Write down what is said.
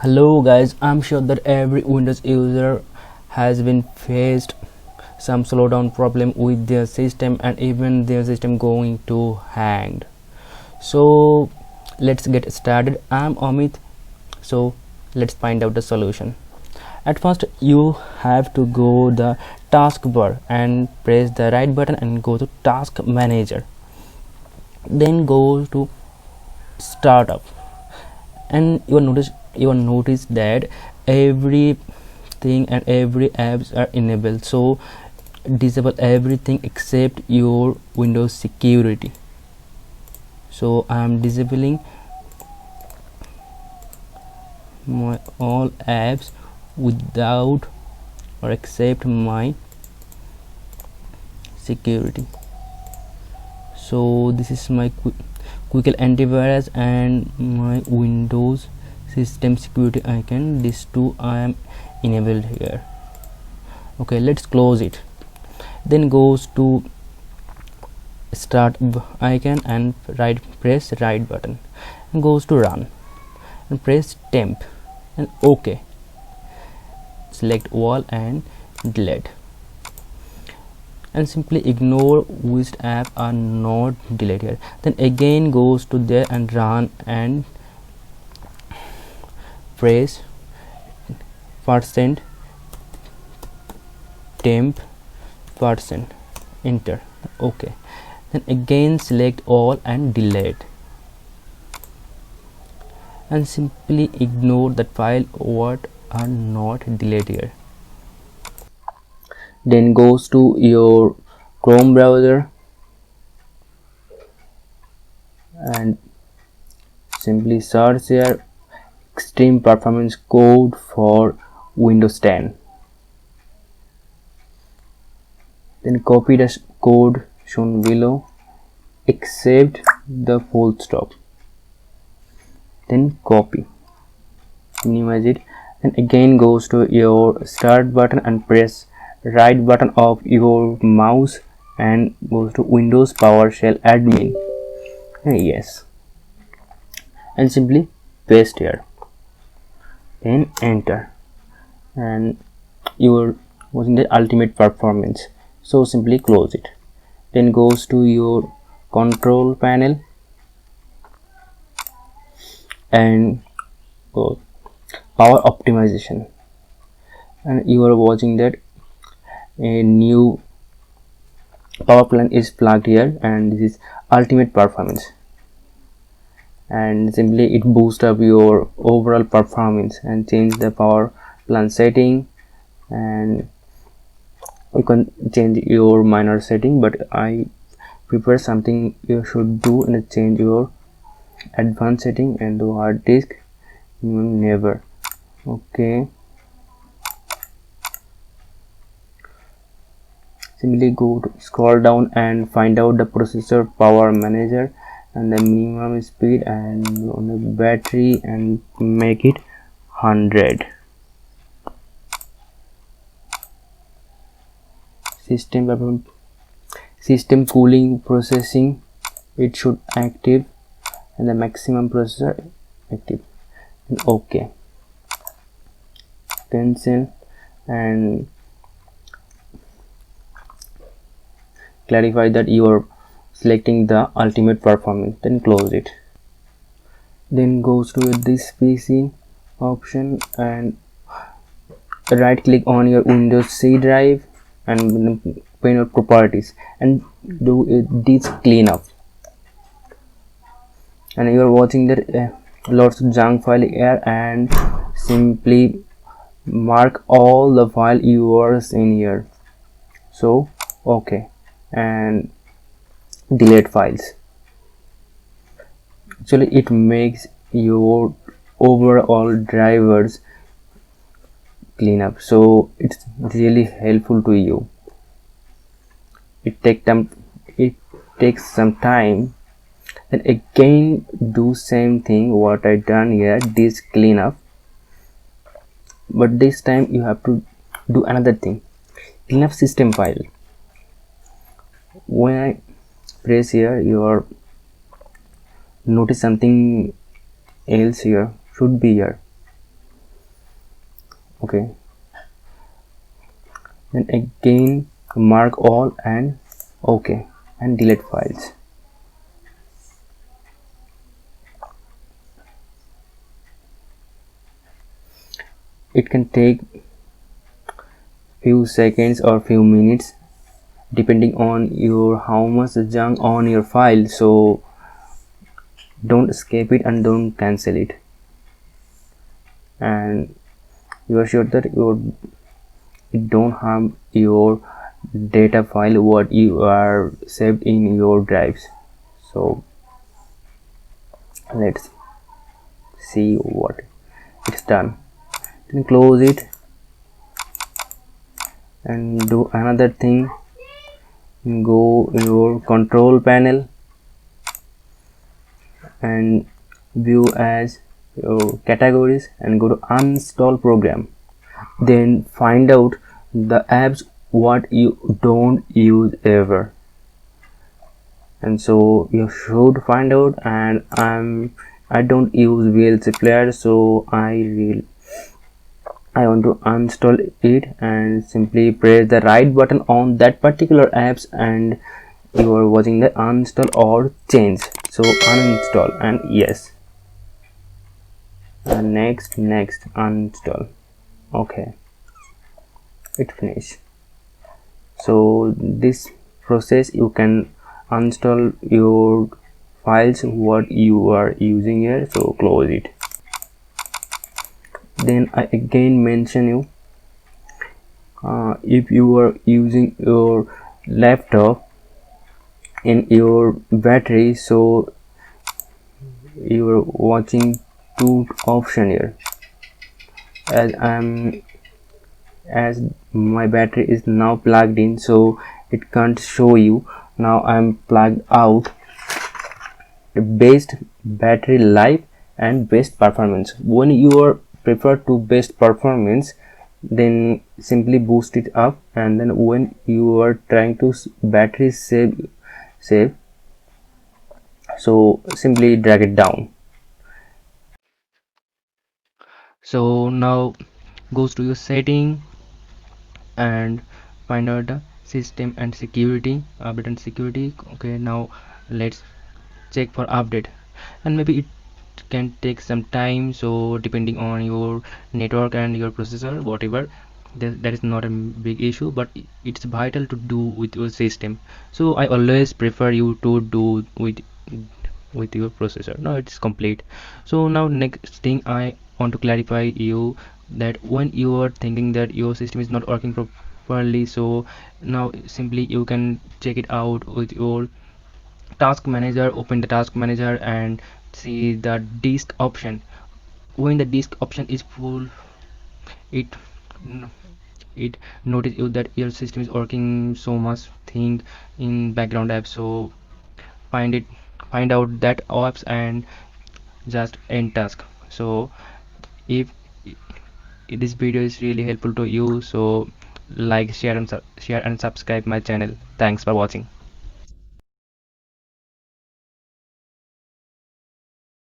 Hello guys, I'm sure that every Windows user has been faced some slowdown problem with their system and even their system going to hang. So let's get started. I'm Amit. So let's find out the solution. At first you have to go the taskbar and press the right button and go to task manager. Then go to startup and you will notice that everything and every apps are enabled, so disable everything except your Windows security. So I am disabling my all apps without or except my security. So this is my quick antivirus and my Windows system security icon. These two I am enabled here. Okay, let's close it. Then goes to start icon and press right button and goes to run and press temp and OK. Select all and delete and simply ignore which app are not deleted. Then again goes to there and run and press %temp enter. Okay, then again select all and delete and simply ignore that file what are not deleted. Then goes to your Chrome browser and simply search here extreme performance code for Windows 10. Then copy the code shown below except the full stop. Then copy, minimize it, and again goes to your start button and press right button of your mouse and goes to Windows PowerShell admin. Yes, and simply paste here, then enter, and you are watching the ultimate performance. So simply close it. Then goes to your control panel and go power optimization, and you are watching that a new power plan is plugged here, and this is ultimate performance, and simply it boosts up your overall performance and change the power plan setting, and you can change your minor setting, but I prefer something you should do and change your advanced setting and the hard disk never. Okay, simply go to scroll down and find out the processor power manager and the minimum speed and on the battery and make it 100. System cooling processing, it should active, and the maximum processor active, and OK, cancel and clarify that you are selecting the ultimate performance, then close it. Then goes to this PC option and right click on your Windows C drive and pane of properties and do a disk cleanup, and you are watching that lots of junk file here, and simply mark all the file yours in here. So okay, and delete files. Actually it makes your overall drivers clean up, so it's really helpful to you. It takes some time, and again do same thing what I done here, this cleanup, but this time you have to do another thing, clean up system file. When I press here, you notice something else here should be here, Okay, then again mark all and okay, and delete files. It can take few seconds or few minutes depending on your how much junk on your file, so don't escape it and don't cancel it, and you are sure that it don't harm your data file what you are saved in your drives. So let's see what it's done. Then close it and do another thing. Go your control panel and view as your categories and go to uninstall program. Then find out the apps what you don't use ever, and so you should find out. And I don't use VLC player, so I want to uninstall it, and simply press the right button on that particular apps, and you are watching the uninstall or change. So uninstall and yes, and next uninstall. Okay, it finished. So this process you can uninstall your files what you are using here. So close it. Then I again mention you, if you are using your laptop in your battery, so you are watching two option here. As my battery is now plugged in, so it can't show you. Now I'm plugged out. Best battery life and best performance. When you are prefer to best performance, then simply boost it up, and then when you are trying to battery save, so simply drag it down. So now goes to your setting and find out the system and security, update and security. Okay, now let's check for update, and maybe it can take some time, so depending on your network and your processor whatever, that is not a big issue, but it's vital to do with your system. So I always prefer you to do with your processor. Now it's complete. So now next thing I want to clarify you, that when you are thinking that your system is not working properly, so now simply you can check it out with your task manager. Open the task manager and see the disk option. When the disk option is full, it it notice you that your system is working so much thing in background app. So find it find out that apps and just end task. So if this video is really helpful to you, so like, share and subscribe my channel. Thanks for watching.